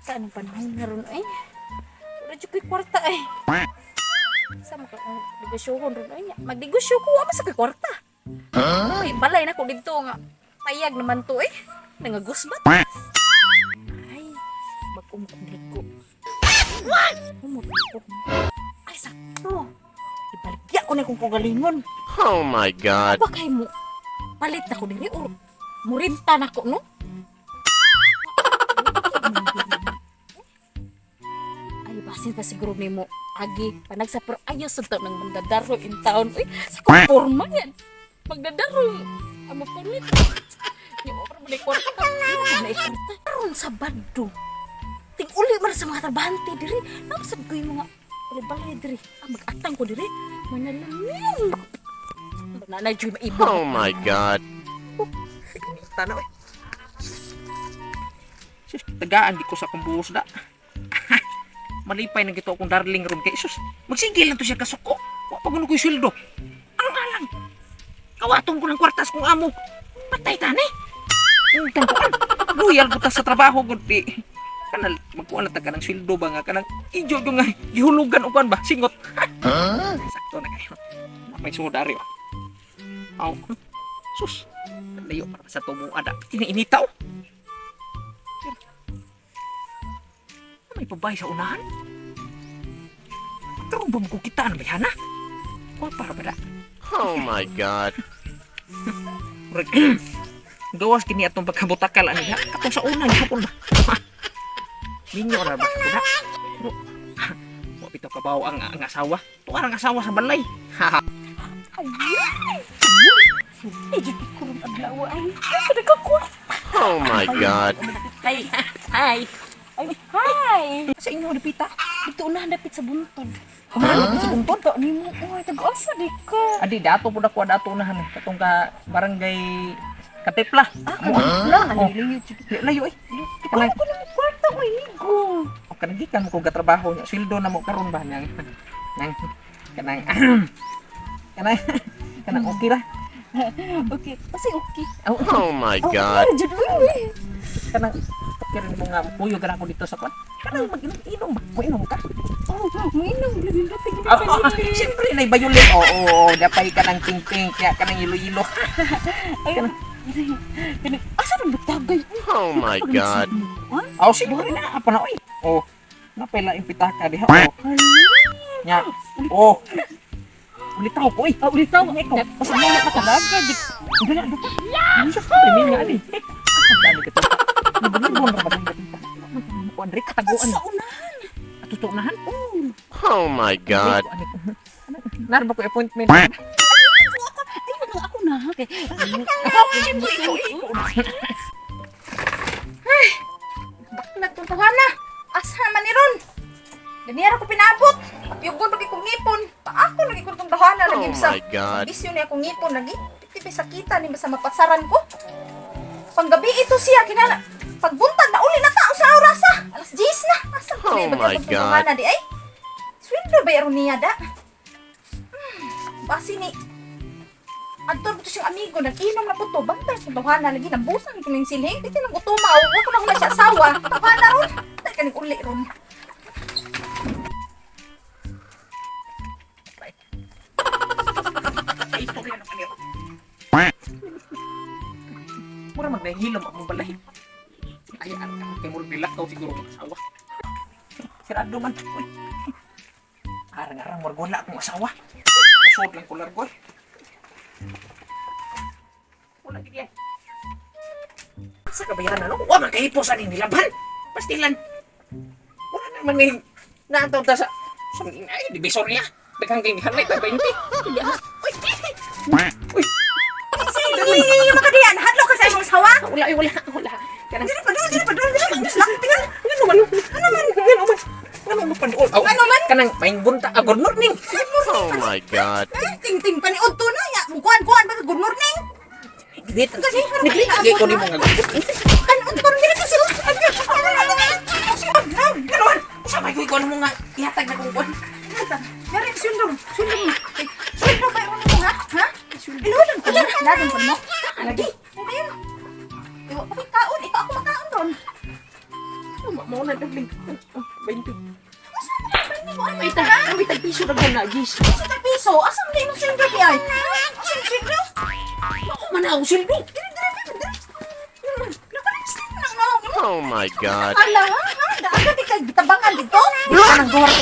kwarta ng panahon na ron ay. Radyo ko'y kwarta ay. Sama ka ang negosyohon ron ay. Magnegosyo ko, ama sa ko'y kwarta. Ay, balay na ko dito nga. Payag naman to eh. Nangagusbat. Ay, mag-umkumlik ko. Umutang ko. Ay, sakto. Ibaligya ko na kung kagalingon. Oh my God. Apa kay mo? Palit na ko diri o murinta na ko, no? Ay, basin pa siguro ni mo. Agi, panag sa pero ayos sa taon ng magdadaro in town. Uy, sa konforma yan. Magdadaro. Amo palit. Yung opera mo na ikwarta. Yung na ikwarta. Karoon sa bado. Ting uli man sa mga trabahante diri. Napasad ko yung mga balay diri. Mag-atang ko diri. Manalaming. Nanay Joy maibo. Oh my God. Tanaw eh. Sus, tagaan di ko sa akong buhos da. Malipay na gito akong darling ron kay sus. Magsigil lang to siya kasuko. Wa pa ko sweldo. Ano nga lang? Kawatong ko ng kwartas kong amo. Patay tani. Yung tampuan. Loyal ko ta sa trabaho gud di. Kanal magkuha na taga ng sweldo ba nga kanang ijo nga gihulugan uban ba singot. Sakto na kayo. May sudari oh. Aw. Sus. Layo para sa tumo ada. Tiniinitaw. May pabay sa unahan. Pero ba mo kita ano ba hana? O para ba da? Oh my God. Gawas kini atong pagkabutakal ani ha. Katong sa una hapon ba. Minyo ra ba sa kuda? Pero wa bitaw kabaw ang asawa. Tuwa ang asawa sa balay. Haha. Ay, dito ko rin aglawa ay. Ay, ko. Oh my God. Ay, hi. Ay, hi. Sa inyo dapita. Dito unahan dapit sa buntod. Unahan dapit sa buntod. Ka ni mo. Ay, taga-asa di ka. Adi dato pud ako dato unahan katong ka barangay Katipla. Lang, ano liyo. Layo eh. Ay, ko na kwarta ko igo. O kanagikan mo kung katrabaho niya. Sweldo na mo karon ba nang kanang kanang okay ra. Okay, kasi okay. Oh my God. Ay, dyan, uy. Kanang okay rin mo nga puyo ka ako dito sa kwan. Kanang mag-inom ba? Mo ka? Oh, mainom. Dapit. Siyempre na ibayulin. Oo, dapay ka ng ting-ting. Kaya ka ng ilo-ilo. Ay, asa nang batagay? Oh my God. Oh, siguro na. Apa na, oy. Oh, napela impitaka diha. Oh, nya. Oh. Ulitaw ko, oy. Ulitaw. Kasi mo na katalaga. Hindi na, dito. Ano siya? Pwede nga, ali. Ang dami ka ito. Nabunibon na ba ng gatita? Andre, kataguan. Sa unahan. At unahan? Oh my God. Narba ko appointment. Ay, ako na. Okay. Siyempre, ikaw. Ay, bakit tuntuhan na? Asa naman ni Ron? Ganyan ako pinabot. Piyugon lagi kong ngipon. Paako lagi kong tuntuhan na. Oh my God. Bisyo niya akong ngipon. Lagi. Tipis sakita ni basta mapasaran ko. Panggabi ito siya. Kinala. Pagbuntag na uli na tao sa orasa. Alas 10 na. Asa ko Oh na my tuntuhan God. na di ay. Sweldo ba yaro niya da? Basi ni Anton po siyang amigo, nag-inom na po to. Bantay kung tawanan lagi, nambusan ko ng silhing. Dito nang utumaw, huwag ko na kung siya asawa. Tawanan ron. Dahil ka nag-uli ron. Ay, sorry, ano kanyo? Mura magnahilom akong balay. Ay, kay mura nilakaw siguro ng asawa. Sirado man. Uy. Arang-arang margola akong asawa. Usod lang ko largoy. Wala gid yan. Sa kabayaran ano? Wa man kahipo sa ning nilaban. Pastilan. Wala naman ni naantaw ta sa ay divisor niya. Daghang kay halay ta 20. Uy. Uy. Sige, makadiyan. Hadlo ka sa imong asawa. Wala. Kanang Dili pa, tingnan. ano man? Ano man? Kanang maing bunta. Good morning. Oh my God. Ting-ting pa ni Otto na. Ya, kuan ba good morning? Dito kasi nagligay ko nimo nga. Kan Otto dili kasi. Ganoon. Sabay ko ikaw mo nga ihatag na kong kon. Dari sundong. Sundong ba mo ha? Ha? Inulan ko. Ladon ko mo. Lagi. Ayun. Iwa pa kaon, ikaw ako makaon ron. Mo Mauna darling. 20. May tag-piso na gana, Gis. Sa piso, asa mo din sweldo di ay? Sweldo? Ako man ako sildo. Oh my god. Ala, ha? Daan ka di kay gitabangan dito? Wala nang gawa ko.